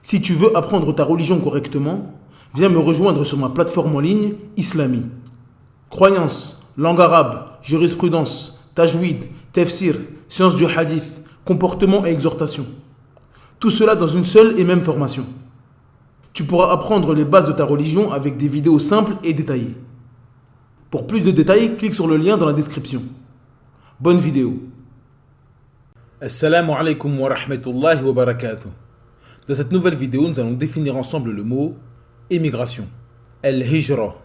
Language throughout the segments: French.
Si tu veux apprendre ta religion correctement, viens me rejoindre sur ma plateforme en ligne Islami. Croyances, langue arabe, jurisprudence, tajwid, tafsir, sciences du hadith, comportement et exhortation. Tout cela dans une seule et même formation. Tu pourras apprendre les bases de ta religion avec des vidéos simples et détaillées. Pour plus de détails, clique sur le lien dans la description. Bonne vidéo. Assalamu alaikum wa rahmatullahi wa barakatuh. Dans cette nouvelle vidéo, nous allons définir ensemble le mot émigration, al-hijra.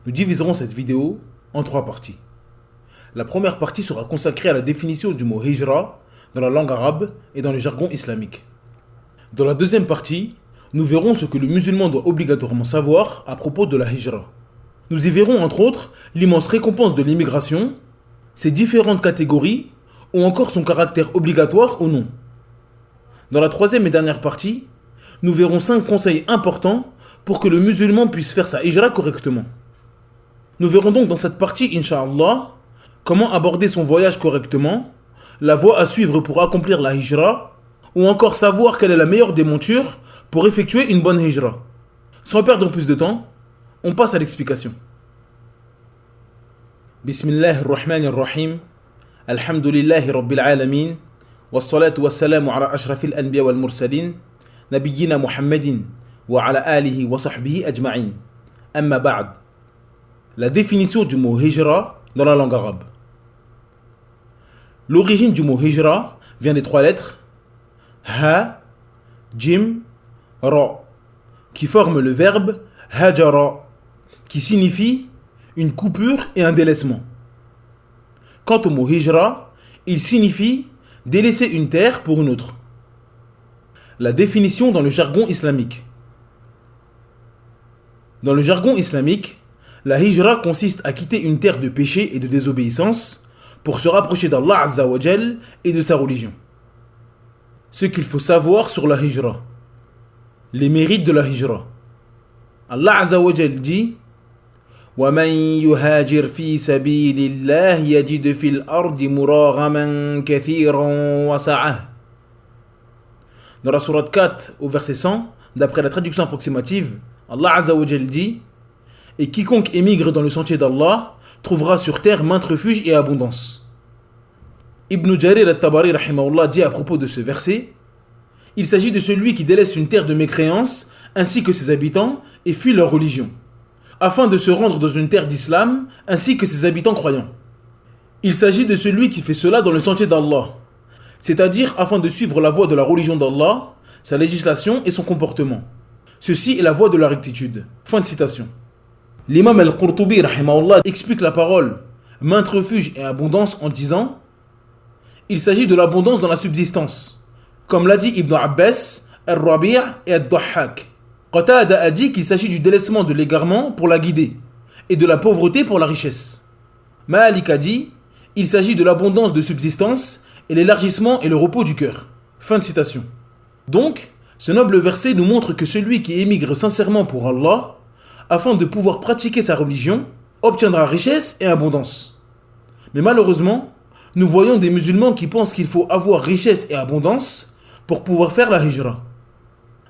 Nous diviserons cette vidéo en 3 parties. La première partie sera consacrée à la définition du mot hijra dans la langue arabe et dans le jargon islamique. Dans la deuxième partie, nous verrons ce que le musulman doit obligatoirement savoir à propos de la hijra. Nous y verrons entre autres l'immense récompense de l'immigration, ses différentes catégories ou encore son caractère obligatoire ou non. Dans la troisième et dernière partie, nous verrons 5 conseils importants pour que le musulman puisse faire sa hijra correctement. Nous verrons donc dans cette partie, Inch'Allah, comment aborder son voyage correctement, la voie à suivre pour accomplir la hijra, ou encore savoir quelle est la meilleure des montures pour effectuer une bonne hijra. Sans perdre plus de temps, on passe à l'explication. Bismillahirrahmanirrahim. Alhamdulillahi rabbil alamin. Wassalatu wassalamu ala ashrafil anbiya wal mursalin. Nabiyyina Muhammadin wa ala alihi wa sahbihi ajma'in. Amma ba'd. La définition du mot hijra dans la langue arabe. L'origine du mot hijra vient des 3 lettres ha, jim, ra, qui forment le verbe hajara, qui signifie une coupure et un délaissement. Quant au mot hijra, il signifie délaisser une terre pour une autre. La définition dans le jargon islamique. Dans le jargon islamique, la hijra consiste à quitter une terre de péché et de désobéissance pour se rapprocher d'Allah Azza wa Jal et de sa religion. Ce qu'il faut savoir sur la hijra. Les mérites de la hijra. Allah Azza wa Jal dit وَمَنْ يُهَاجِرْ فِي سَبِيلِ اللَّهِ يَجِدْ فِي الْأَرْضِ مُرَاغَمًا كَثِيرًا وَسَعَةً. Dans la sourate 4 au verset 100, d'après la traduction approximative, Allah Azza wa Jal dit « Et quiconque émigre dans le sentier d'Allah trouvera sur terre maintes refuges et abondance. » Ibn Jarir al-Tabari rahimahullah dit à propos de ce verset « Il s'agit de celui qui délaisse une terre de mécréance ainsi que ses habitants et fuit leur religion, afin de se rendre dans une terre d'islam ainsi que ses habitants croyants. Il s'agit de celui qui fait cela dans le sentier d'Allah, c'est-à-dire afin de suivre la voie de la religion d'Allah, sa législation et son comportement. Ceci est la voie de la rectitude. » Fin de citation. L'imam al-Qurtubi rahimahullah explique la parole maintes refuges et abondance en disant « Il s'agit de l'abondance dans la subsistance, comme l'a dit Ibn Abbas, Al-Rabi' et Al-Dahhak. Qatada a dit qu'il s'agit du délaissement de l'égarement pour la guider et de la pauvreté pour la richesse. Malik a dit il s'agit de l'abondance de subsistance et l'élargissement et le repos du cœur. Fin de citation. Donc, ce noble verset nous montre que celui qui émigre sincèrement pour Allah, afin de pouvoir pratiquer sa religion, obtiendra richesse et abondance. Mais malheureusement, nous voyons des musulmans qui pensent qu'il faut avoir richesse et abondance pour pouvoir faire la hijra.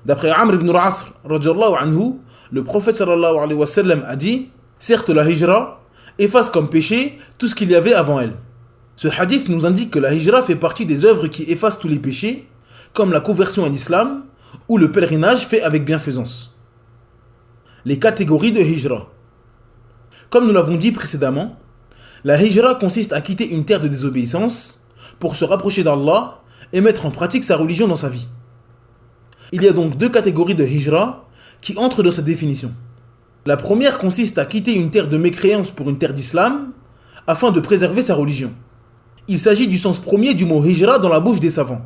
D'après Amr ibn al-Asr, le prophète sallallahu alayhi wa sallam a dit « Certes, la hijra efface comme péché tout ce qu'il y avait avant elle. » Ce hadith nous indique que la hijra fait partie des œuvres qui effacent tous les péchés, comme la conversion à l'islam ou le pèlerinage fait avec bienfaisance. Les catégories de hijra. Comme nous l'avons dit précédemment, la hijra consiste à quitter une terre de désobéissance pour se rapprocher d'Allah et mettre en pratique sa religion dans sa vie. Il y a donc 2 catégories de hijra qui entrent dans cette définition. La première consiste à quitter une terre de mécréance pour une terre d'islam afin de préserver sa religion. Il s'agit du sens premier du mot hijra dans la bouche des savants.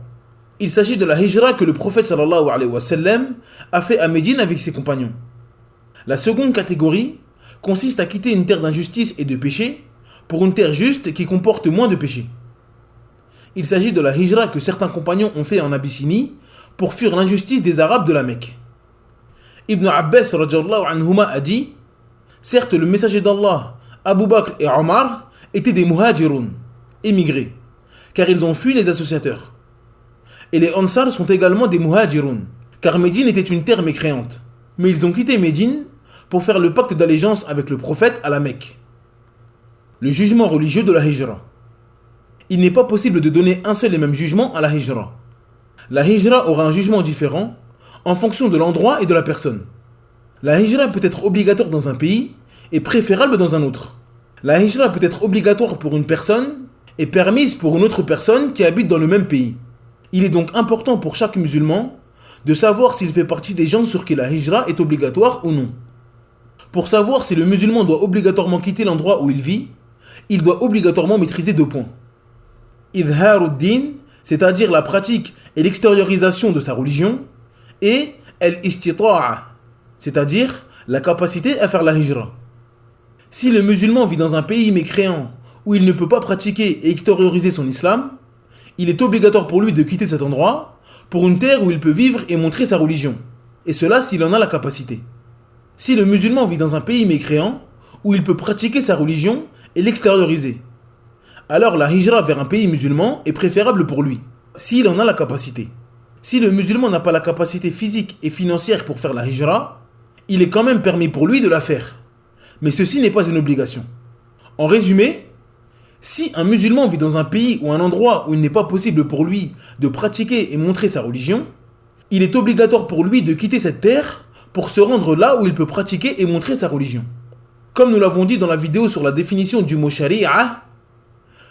Il s'agit de la hijra que le prophète sallallahu alayhi wa sallam a fait à Médine avec ses compagnons. La seconde catégorie consiste à quitter une terre d'injustice et de péché pour une terre juste qui comporte moins de péchés. Il s'agit de la hijra que certains compagnons ont fait en Abyssinie pour fuir l'injustice des Arabes de la Mecque. Ibn Abbas a dit « Certes, le messager d'Allah, Abu Bakr et Omar étaient des muhajiroun, émigrés, car ils ont fui les associateurs. Et les ansar sont également des muhajiroun, car Médine était une terre mécréante. Mais ils ont quitté Médine pour faire le pacte d'allégeance avec le prophète à la Mecque. Le jugement religieux de la Hijra. Il n'est pas possible de donner un seul et même jugement à la Hijra. La Hijra aura un jugement différent en fonction de l'endroit et de la personne. La Hijra peut être obligatoire dans un pays et préférable dans un autre. La Hijra peut être obligatoire pour une personne et permise pour une autre personne qui habite dans le même pays. Il est donc important pour chaque musulman de savoir s'il fait partie des gens sur qui la Hijra est obligatoire ou non. Pour savoir si le musulman doit obligatoirement quitter l'endroit où il vit, il doit obligatoirement maîtriser 2 points. Idharuddin, c'est-à-dire la pratique et l'extériorisation de sa religion, et al-istita'a, c'est-à-dire la capacité à faire la hijra. Si le musulman vit dans un pays mécréant où il ne peut pas pratiquer et extérioriser son islam, il est obligatoire pour lui de quitter cet endroit pour une terre où il peut vivre et montrer sa religion, et cela s'il en a la capacité. Si le musulman vit dans un pays mécréant où il peut pratiquer sa religion et l'extérioriser, alors la hijra vers un pays musulman est préférable pour lui, s'il en a la capacité. Si le musulman n'a pas la capacité physique et financière pour faire la hijra, il est quand même permis pour lui de la faire. Mais ceci n'est pas une obligation. En résumé, si un musulman vit dans un pays ou un endroit où il n'est pas possible pour lui de pratiquer et montrer sa religion, il est obligatoire pour lui de quitter cette terre pour se rendre là où il peut pratiquer et montrer sa religion. Comme nous l'avons dit dans la vidéo sur la définition du mot shari'a,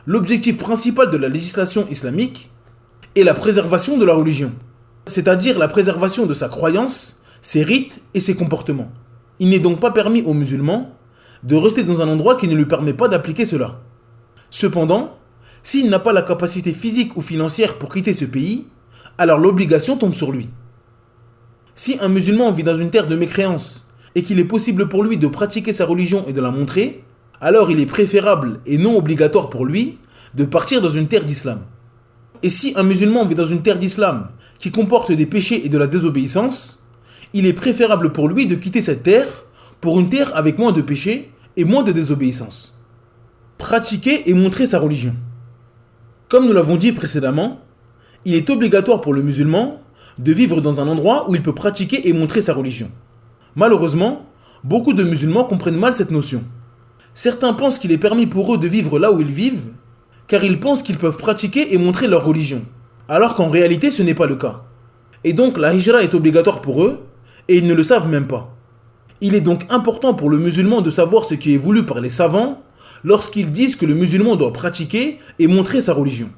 l'objectif principal de la législation islamique est la préservation de la religion, c'est-à-dire la préservation de sa croyance, ses rites et ses comportements. Il n'est donc pas permis aux musulmans de rester dans un endroit qui ne lui permet pas d'appliquer cela. Cependant, s'il n'a pas la capacité physique ou financière pour quitter ce pays, alors l'obligation tombe sur lui. Si un musulman vit dans une terre de mécréance et qu'il est possible pour lui de pratiquer sa religion et de la montrer, alors il est préférable et non obligatoire pour lui de partir dans une terre d'islam. Et si un musulman vit dans une terre d'islam qui comporte des péchés et de la désobéissance, il est préférable pour lui de quitter cette terre pour une terre avec moins de péchés et moins de désobéissance. Pratiquer et montrer sa religion. Comme nous l'avons dit précédemment, il est obligatoire pour le musulman de vivre dans un endroit où il peut pratiquer et montrer sa religion. Malheureusement, beaucoup de musulmans comprennent mal cette notion. Certains pensent qu'il est permis pour eux de vivre là où ils vivent, car ils pensent qu'ils peuvent pratiquer et montrer leur religion, alors qu'en réalité ce n'est pas le cas. Et donc la hijra est obligatoire pour eux, et ils ne le savent même pas. Il est donc important pour le musulman de savoir ce qui est voulu par les savants lorsqu'ils disent que le musulman doit pratiquer et montrer sa religion.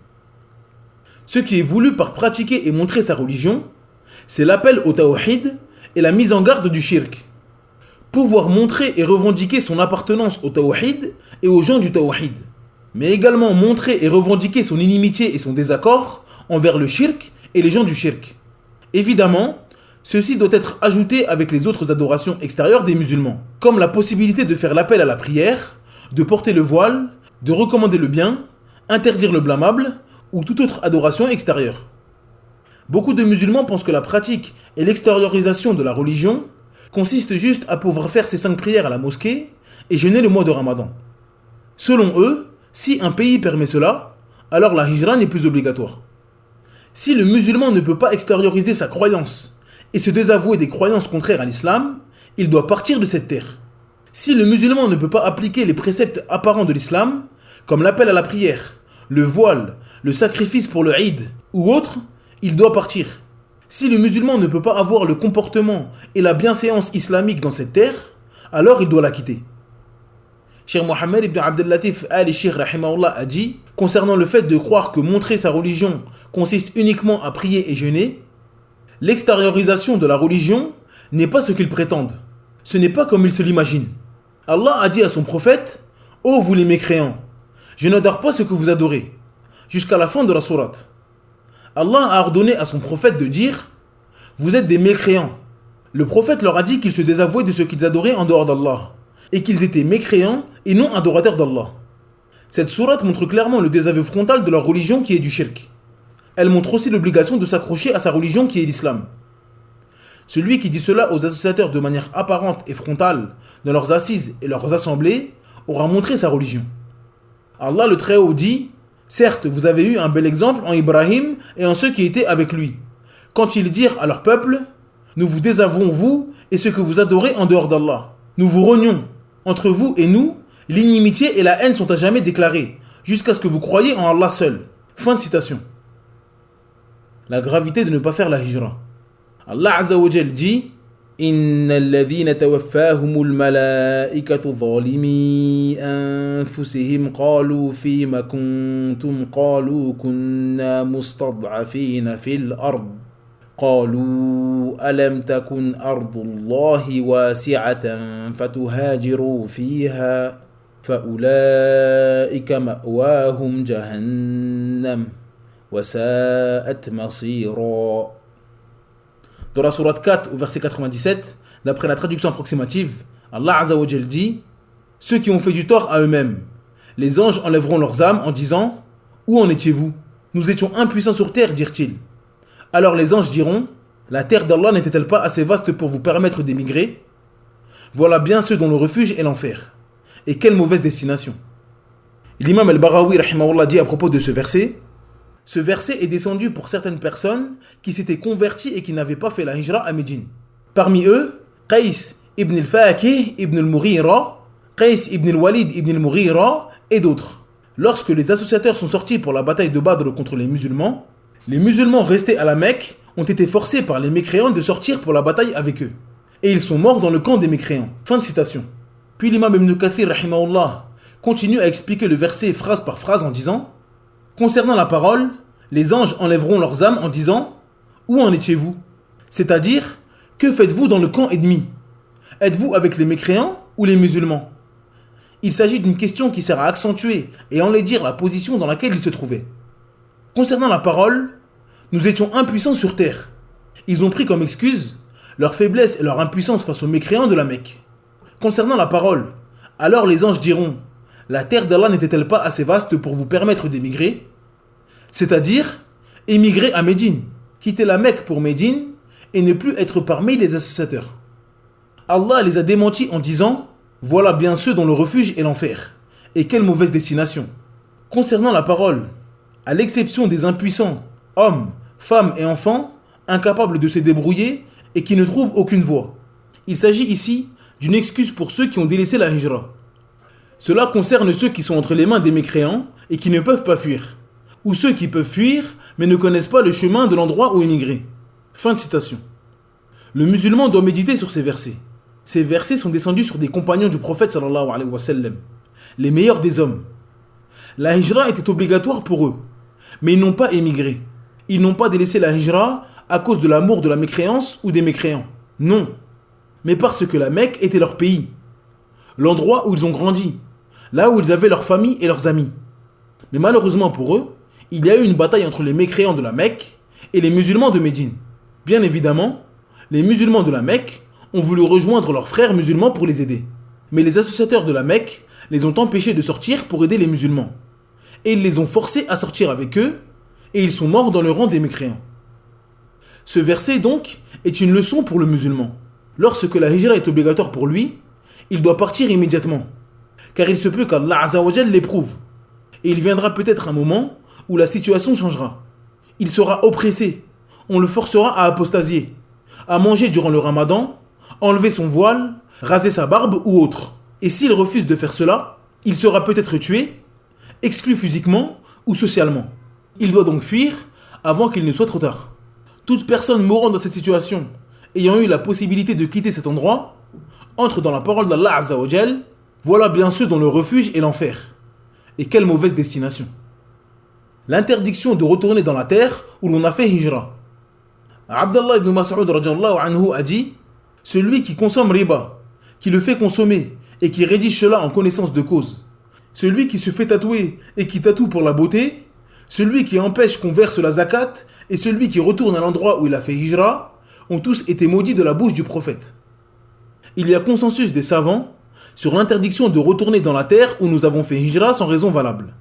Ce qui est voulu par pratiquer et montrer sa religion, c'est l'appel au tawhid et la mise en garde du shirk. Pouvoir montrer et revendiquer son appartenance au tawhid et aux gens du tawhid, mais également montrer et revendiquer son inimitié et son désaccord envers le shirk et les gens du shirk. Évidemment, ceci doit être ajouté avec les autres adorations extérieures des musulmans, comme la possibilité de faire l'appel à la prière, de porter le voile, de recommander le bien, interdire le blâmable ou toute autre adoration extérieure. Beaucoup de musulmans pensent que la pratique et l'extériorisation de la religion consiste juste à pouvoir faire ses 5 prières à la mosquée et jeûner le mois de Ramadan. Selon eux, si un pays permet cela, alors la hijra n'est plus obligatoire. Si le musulman ne peut pas extérioriser sa croyance et se désavouer des croyances contraires à l'islam, il doit partir de cette terre. Si le musulman ne peut pas appliquer les préceptes apparents de l'islam, comme l'appel à la prière, le voile, le sacrifice pour le Eid ou autre, il doit partir. Si le musulman ne peut pas avoir le comportement et la bienséance islamique dans cette terre, alors il doit la quitter. Cheikh Mohammed ibn Abdel Latif al-Sheikh rahimahullah a dit, concernant le fait de croire que montrer sa religion consiste uniquement à prier et jeûner, l'extériorisation de la religion n'est pas ce qu'ils prétendent. Ce n'est pas comme ils se l'imaginent. Allah a dit à son prophète, « Ô vous les mécréants, je n'adore pas ce que vous adorez. » Jusqu'à la fin de la sourate. Allah a ordonné à son prophète de dire « Vous êtes des mécréants. » Le prophète leur a dit qu'ils se désavouaient de ce qu'ils adoraient en dehors d'Allah, et qu'ils étaient mécréants et non adorateurs d'Allah. Cette sourate montre clairement le désaveu frontal de leur religion qui est du shirk. Elle montre aussi l'obligation de s'accrocher à sa religion qui est l'islam. Celui qui dit cela aux associateurs de manière apparente et frontale dans leurs assises et leurs assemblées aura montré sa religion. Allah le Très-Haut dit « Certes, vous avez eu un bel exemple en Ibrahim et en ceux qui étaient avec lui, quand ils dirent à leur peuple Nous vous désavouons vous et ce que vous adorez en dehors d'Allah. Nous vous renions. Entre vous et nous, l'inimitié et la haine sont à jamais déclarées, jusqu'à ce que vous croyiez en Allah seul. » Fin de citation. La gravité de ne pas faire la hijra. Allah Azza wa Jal dit: إن الذين توفاهم الملائكة ظالمي أنفسهم قالوا فيما كنتم قالوا كنا مستضعفين في الأرض قالوا ألم تكن أرض الله واسعة فتهاجروا فيها فأولئك مأواهم جهنم وساءت مصيرا. Dans la sourate 4 au verset 97, d'après la traduction approximative, Allah Azza wa Jal dit: ceux qui ont fait du tort à eux-mêmes, les anges enlèveront leurs âmes en disant: où en étiez-vous? Nous étions impuissants sur terre, dirent-ils. Alors les anges diront: la terre d'Allah n'était-elle pas assez vaste pour vous permettre d'émigrer? Voilà bien ceux dont le refuge est l'enfer. Et quelle mauvaise destination. L'imam al-Barawi rahimahullah dit à propos de ce verset: ce verset est descendu pour certaines personnes qui s'étaient converties et qui n'avaient pas fait la hijra à Médine. Parmi eux, Qais ibn al-Faqih ibn al-Mughira, Qais ibn al-Walid ibn al-Mughira et d'autres. Lorsque les associateurs sont sortis pour la bataille de Badr contre les musulmans restés à la Mecque ont été forcés par les mécréants de sortir pour la bataille avec eux. Et ils sont morts dans le camp des mécréants. Fin de citation. Puis l'imam Ibn Kathir rahimahullah continue à expliquer le verset phrase par phrase en disant: concernant la parole, les anges enlèveront leurs âmes en disant: où en étiez-vous? C'est-à-dire, que faites-vous dans le camp ennemi? Êtes-vous avec les mécréants ou les musulmans? Il s'agit d'une question qui sert à accentuer et enlaidir la position dans laquelle ils se trouvaient. Concernant la parole, nous étions impuissants sur terre. Ils ont pris comme excuse leur faiblesse et leur impuissance face aux mécréants de la Mecque. Concernant la parole, alors les anges diront: la terre d'Allah n'était-elle pas assez vaste pour vous permettre d'émigrer? C'est-à-dire, émigrer à Médine, quitter la Mecque pour Médine et ne plus être parmi les associateurs. Allah les a démentis en disant: voilà bien ceux dont le refuge est l'enfer. Et quelle mauvaise destination. Concernant la parole, à l'exception des impuissants, hommes, femmes et enfants, incapables de se débrouiller et qui ne trouvent aucune voie. Il s'agit ici d'une excuse pour ceux qui ont délaissé la hijra. Cela concerne ceux qui sont entre les mains des mécréants et qui ne peuvent pas fuir, ou ceux qui peuvent fuir mais ne connaissent pas le chemin de l'endroit où émigrer. Fin de citation. Le musulman doit méditer sur ces versets. Ces versets sont descendus sur des compagnons du prophète sallallahu alayhi wa sallam, les meilleurs des hommes. La hijra était obligatoire pour eux, mais ils n'ont pas émigré. Ils n'ont pas délaissé la hijra à cause de l'amour de la mécréance ou des mécréants. Non, mais parce que la Mecque était leur pays, l'endroit où ils ont grandi, là où ils avaient leur famille et leurs amis. Mais malheureusement pour eux, il y a eu une bataille entre les mécréants de la Mecque et les musulmans de Médine. Bien évidemment, les musulmans de la Mecque ont voulu rejoindre leurs frères musulmans pour les aider. Mais les associateurs de la Mecque les ont empêchés de sortir pour aider les musulmans. Et ils les ont forcés à sortir avec eux, et ils sont morts dans le rang des mécréants. Ce verset donc est une leçon pour le musulman. Lorsque la hijra est obligatoire pour lui, il doit partir immédiatement. Car il se peut qu'Allah Azza wa Jal l'éprouve. Et il viendra peut-être un moment où la situation changera. Il sera oppressé. On le forcera à apostasier, à manger durant le ramadan, enlever son voile, raser sa barbe ou autre. Et s'il refuse de faire cela, il sera peut-être tué, exclu physiquement ou socialement. Il doit donc fuir avant qu'il ne soit trop tard. Toute personne mourant dans cette situation, ayant eu la possibilité de quitter cet endroit, entre dans la parole d'Allah Azza wa Jal: voilà bien ceux dont le refuge est l'enfer. Et quelle mauvaise destination. L'interdiction de retourner dans la terre où l'on a fait hijra. Abdallah ibn Mas'ud radiyallahu anhu a dit: celui qui consomme riba, qui le fait consommer et qui rédige cela en connaissance de cause, celui qui se fait tatouer et qui tatoue pour la beauté, celui qui empêche qu'on verse la zakat et celui qui retourne à l'endroit où il a fait hijra ont tous été maudits de la bouche du prophète. Il y a consensus des savants sur l'interdiction de retourner dans la terre où nous avons fait hijra sans raison valable.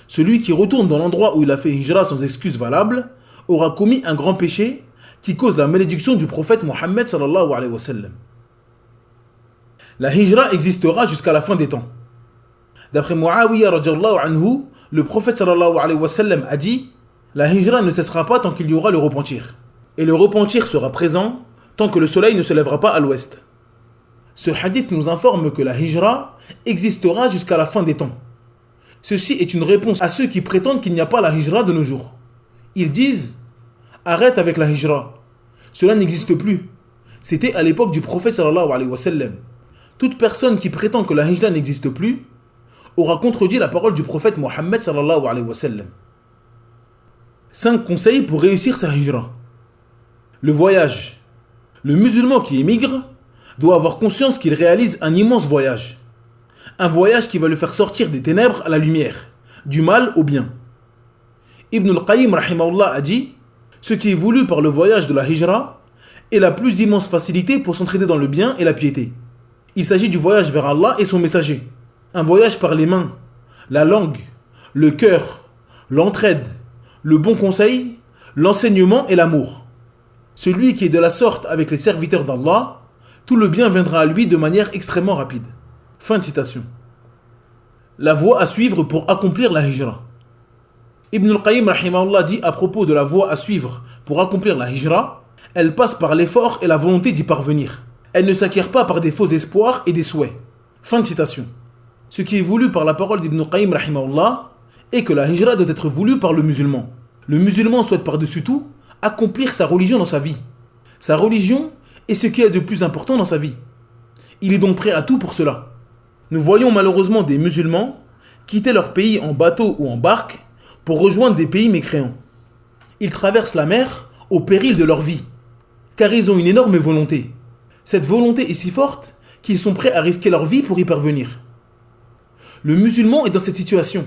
Celui qui retourne dans l'endroit où il a fait hijra sans excuse valable aura commis un grand péché qui cause la malédiction du prophète Mohammed sallallahu alayhi wa sallam. La hijra existera jusqu'à la fin des temps. D'après Muawiyah radiyallahu anhu, le prophète sallallahu alayhi wa sallam a dit: la hijra ne cessera pas tant qu'il y aura le repentir. Et le repentir sera présent tant que le soleil ne se lèvera pas à l'ouest. Ce hadith nous informe que la hijra existera jusqu'à la fin des temps. Ceci est une réponse à ceux qui prétendent qu'il n'y a pas la hijra de nos jours. Ils disent « Arrête avec la hijra, cela n'existe plus. C'était à l'époque du prophète sallallahu alayhi wa sallam. Toute personne qui prétend que la hijra n'existe plus aura contredit la parole du prophète Mohammed sallallahu alayhi wa sallam. 5 conseils pour réussir sa hijra. Le voyage. Le musulman qui émigre doit avoir conscience qu'il réalise un immense voyage. Un voyage qui va le faire sortir des ténèbres à la lumière, du mal au bien. Ibn al-Qayyim rahimahullah a dit « Ce qui est voulu par le voyage de la hijra est la plus immense facilité pour s'entraider dans le bien et la piété. Il s'agit du voyage vers Allah et son messager. Un voyage par les mains, la langue, le cœur, l'entraide, le bon conseil, l'enseignement et l'amour. Celui qui est de la sorte avec les serviteurs d'Allah, tout le bien viendra à lui de manière extrêmement rapide. » Fin de citation. La voie à suivre pour accomplir la hijra. Ibn al-Qayyim rahimahullah dit à propos de la voie à suivre pour accomplir la hijra, elle passe par l'effort et la volonté d'y parvenir. Elle ne s'acquiert pas par des faux espoirs et des souhaits. Fin de citation. Ce qui est voulu par la parole d'Ibn al-Qayyim rahimahullah est que la hijra doit être voulue par le musulman. Le musulman souhaite par-dessus tout accomplir sa religion dans sa vie. Sa religion est ce qui est de plus important dans sa vie. Il est donc prêt à tout pour cela. Nous voyons malheureusement des musulmans quitter leur pays en bateau ou en barque pour rejoindre des pays mécréants. Ils traversent la mer au péril de leur vie, car ils ont une énorme volonté. Cette volonté est si forte qu'ils sont prêts à risquer leur vie pour y parvenir. Le musulman est dans cette situation.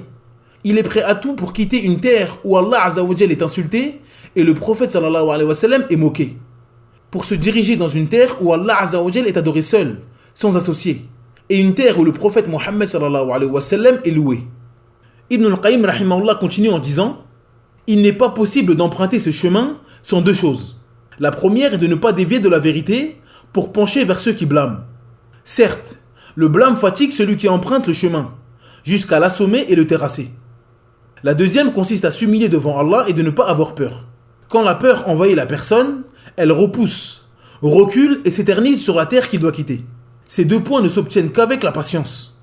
Il est prêt à tout pour quitter une terre où Allah Azza wa Jal est insulté et le prophète sallallahu alayhi wa sallam est moqué. Pour se diriger dans une terre où Allah Azza wa Jal est adoré seul, sans associé, et une terre où le prophète Mohammed sallallahu alayhi wa sallam est loué. Ibn al-Qayyim rahimahullah continue en disant « Il n'est pas possible d'emprunter ce chemin sans deux choses. La première est de ne pas dévier de la vérité pour pencher vers ceux qui blâment. Certes, le blâme fatigue celui qui emprunte le chemin, jusqu'à l'assommer et le terrasser. La deuxième consiste à s'humilier devant Allah et de ne pas avoir peur. Quand la peur envahit la personne, elle repousse, recule et s'éternise sur la terre qu'il doit quitter. Ces deux points ne s'obtiennent qu'avec la patience.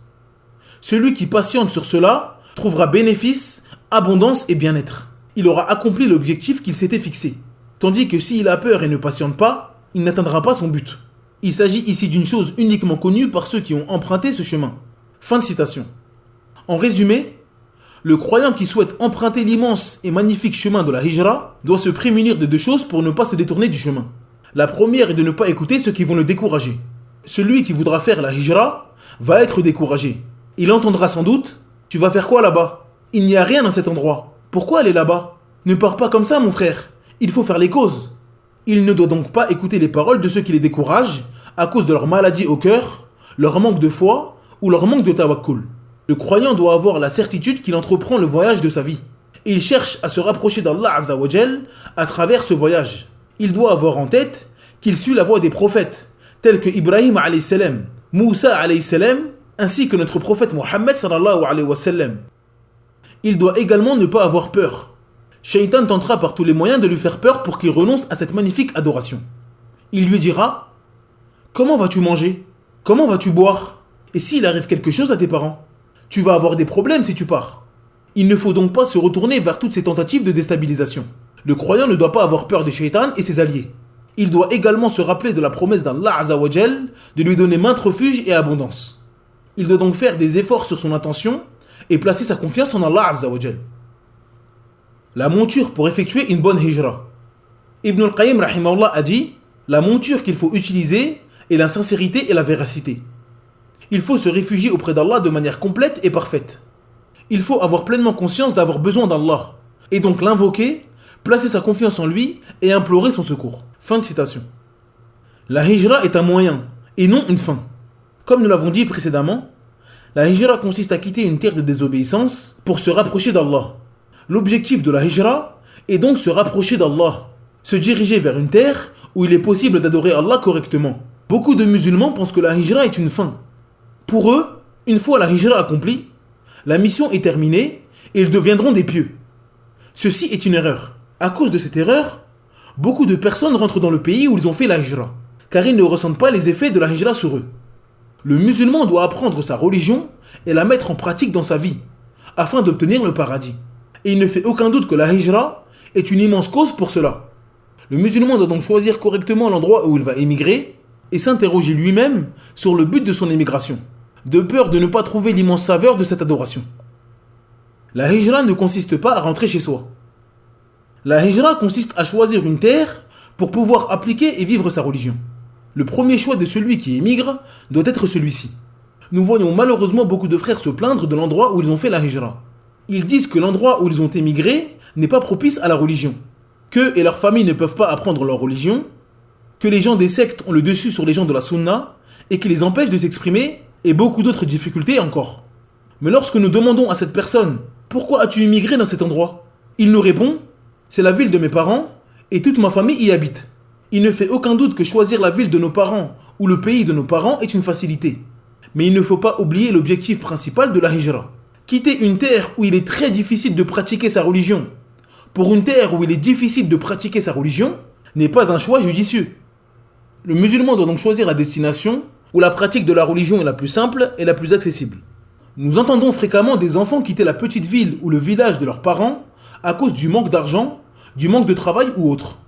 Celui qui patiente sur cela trouvera bénéfice, abondance et bien-être. Il aura accompli l'objectif qu'il s'était fixé. Tandis que s'il a peur et ne patiente pas, il n'atteindra pas son but. Il s'agit ici d'une chose uniquement connue par ceux qui ont emprunté ce chemin. Fin de citation. En résumé, le croyant qui souhaite emprunter l'immense et magnifique chemin de la hijra doit se prémunir de deux choses pour ne pas se détourner du chemin. La première est de ne pas écouter ceux qui vont le décourager. Celui qui voudra faire la hijra va être découragé. Il entendra sans doute « Tu vas faire quoi là-bas? Il n'y a rien dans cet endroit. Pourquoi aller là-bas? Ne pars pas comme ça mon frère. Il faut faire les causes. » Il ne doit donc pas écouter les paroles de ceux qui les découragent à cause de leur maladie au cœur, leur manque de foi ou leur manque de tawakkul. Le croyant doit avoir la certitude qu'il entreprend le voyage de sa vie. Et il cherche à se rapprocher d'Allah Azza wa Jal à travers ce voyage. Il doit avoir en tête qu'il suit la voie des prophètes, tels que Ibrahim alayhi salam, Moussa alayhi salam, ainsi que notre prophète Mohammed sallallahu alayhi wa sallam. Il doit également ne pas avoir peur. Shaitan tentera par tous les moyens de lui faire peur pour qu'il renonce à cette magnifique adoration. Il lui dira « Comment vas-tu manger? Comment vas-tu boire? Et s'il arrive quelque chose à tes parents? Tu vas avoir des problèmes si tu pars. » Il ne faut donc pas se retourner vers toutes ces tentatives de déstabilisation. Le croyant ne doit pas avoir peur de Shaitan et ses alliés. Il doit également se rappeler de la promesse d'Allah Azza wa Jal de lui donner maintes refuges et abondance. Il doit donc faire des efforts sur son intention et placer sa confiance en Allah Azza wa Jal. La monture pour effectuer une bonne hijra. Ibn al-Qayyim rahimahullah a dit « La monture qu'il faut utiliser est la sincérité et la véracité. Il faut se réfugier auprès d'Allah de manière complète et parfaite. Il faut avoir pleinement conscience d'avoir besoin d'Allah et donc l'invoquer, placer sa confiance en lui et implorer son secours. » Fin de citation. La hijra est un moyen et non une fin. Comme nous l'avons dit précédemment, la hijra consiste à quitter une terre de désobéissance pour se rapprocher d'Allah. L'objectif de la hijra est donc se rapprocher d'Allah, se diriger vers une terre où il est possible d'adorer Allah correctement. Beaucoup de musulmans pensent que la hijra est une fin. Pour eux, une fois la hijra accomplie, la mission est terminée et ils deviendront des pieux. Ceci est une erreur. À cause de cette erreur, beaucoup de personnes rentrent dans le pays où ils ont fait la hijra. car ils ne ressentent pas les effets de la hijra sur eux. Le musulman doit apprendre sa religion et la mettre en pratique dans sa vie, afin d'obtenir le paradis. Et il ne fait aucun doute que la hijra est une immense cause pour cela. Le musulman doit donc choisir correctement l'endroit où il va émigrer et s'interroger lui-même sur le but de son émigration, de peur de ne pas trouver l'immense saveur de cette adoration. La hijra ne consiste pas à rentrer chez soi. La hijra consiste à choisir une terre pour pouvoir appliquer et vivre sa religion. Le premier choix de celui qui émigre doit être celui-ci. Nous voyons malheureusement beaucoup de frères se plaindre de l'endroit où ils ont fait la hijra. Ils disent que l'endroit où ils ont émigré n'est pas propice à la religion, qu'eux et leurs familles ne peuvent pas apprendre leur religion, que les gens des sectes ont le dessus sur les gens de la sunna et qui les empêchent de s'exprimer, et beaucoup d'autres difficultés encore. Mais lorsque nous demandons à cette personne « Pourquoi as-tu immigré dans cet endroit ?», il nous répond « C'est la ville de mes parents et toute ma famille y habite. » Il ne fait aucun doute que choisir la ville de nos parents ou le pays de nos parents est une facilité. Mais il ne faut pas oublier l'objectif principal de la hijra. Quitter une terre où il est très difficile de pratiquer sa religion pour une terre où il est difficile de pratiquer sa religion n'est pas un choix judicieux. Le musulman doit donc choisir la destination où la pratique de la religion est la plus simple et la plus accessible. Nous entendons fréquemment des enfants quitter la petite ville ou le village de leurs parents à cause du manque d'argent, du manque de travail ou autre.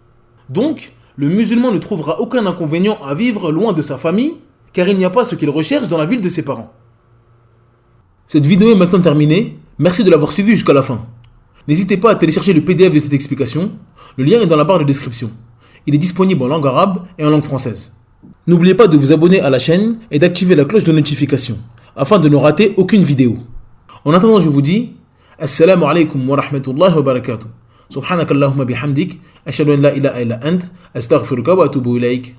Donc, le musulman ne trouvera aucun inconvénient à vivre loin de sa famille, car il n'y a pas ce qu'il recherche dans la ville de ses parents. Cette vidéo est maintenant terminée, merci de l'avoir suivie jusqu'à la fin. N'hésitez pas à télécharger le PDF de cette explication, le lien est dans la barre de description. Il est disponible en langue arabe et en langue française. N'oubliez pas de vous abonner à la chaîne et d'activer la cloche de notification, afin de ne rater aucune vidéo. En attendant, je vous dis, Assalamu alaikum wa rahmatullahi wa barakatuh. Subhanakallahumma bihamdik, ashhadu an la ilaha illa ant, astaghfiruka wa atubu ilayk.